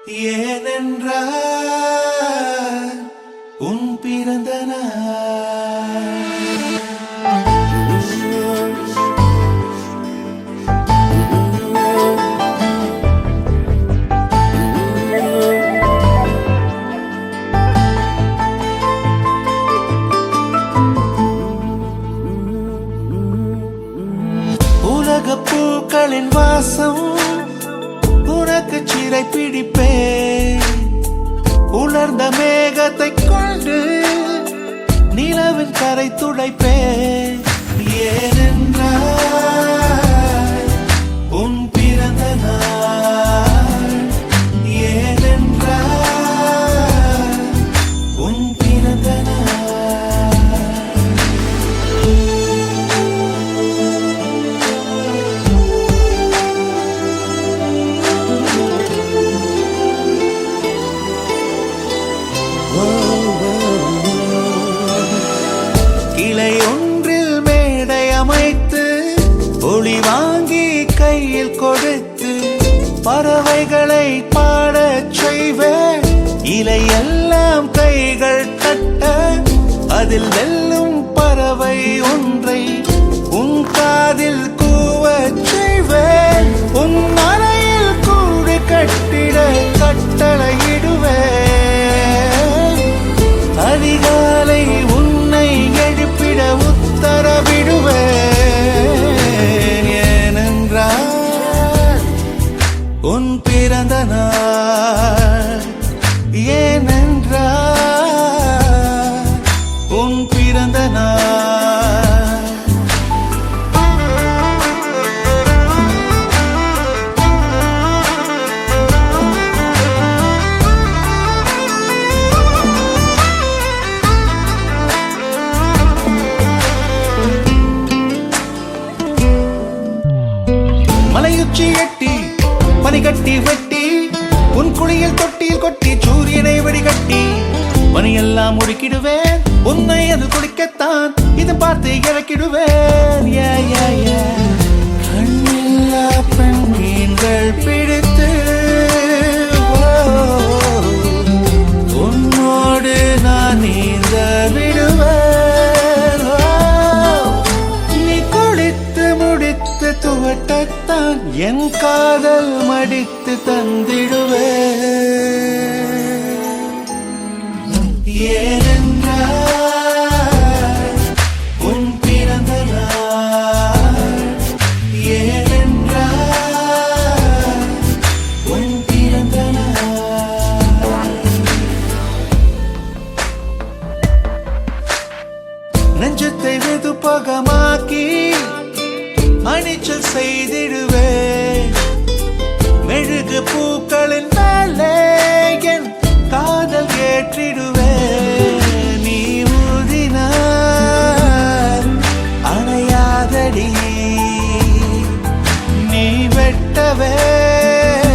ஏனென்றால் உன் பிறந்த நாள். உலகப் பூக்களின் வாசம் உனக்கு சிறை பிடிப்பேன். உலர்ந்த மேகத்தை கொண்டு நிலவின் கரை துடைப்பேன். ஏனென்றால் உன் பிறந்த நாள். ஏனென்றால் உன் பிறந்த நாள். கிளை ஒன்றில் மேடை அமைத்து ஒளி வாங்கி கையில் கொடுத்து பறவைகளை பாடச் செய்வேன். இலையெல்லாம் கைகள் தட்ட அதில் வெல்லும் பறவை ஒன்றை உன் காதில் கூவச் செய்வேன். உன் அறையில் கூடு கட்டிட கட்டளையிடுவேன். அதிகாலை உன்னை எழுப்பிட உத்தரவிடுவேன். ஏனென்றால் உன் பிறந்த நாள். ஏனென்றால் உன் பிறந்த நாள். மலையுச்சி எட்டி பனிகட்டி வெட்டி உன் குளியில் தொட்டியில் கொட்டி சூரியனை வடிகட்டி பனியெல்லாம் முடுக்கிடுவேன். உன்னை அது குடிக்கத்தான் இது பார்த்து இறக்கிடுவேன். கண்ணில்லா பெண் மீன்கள் பிடித்து உன்னோடு நான் நீந்த விடுவேன். நீ குளித்து முடித்து துவட்டத்தான் என் காதல் மடித்து தந்திடுவேன். ஏனென்றால் உன் பிறந்த நாள். ஏனென்றால் உன் பிறந்த நாள். நெஞ்சத்தை வெதுப்பகமாக்கி அணிச்சல் செய்திடுவேன். மெழுகு பூ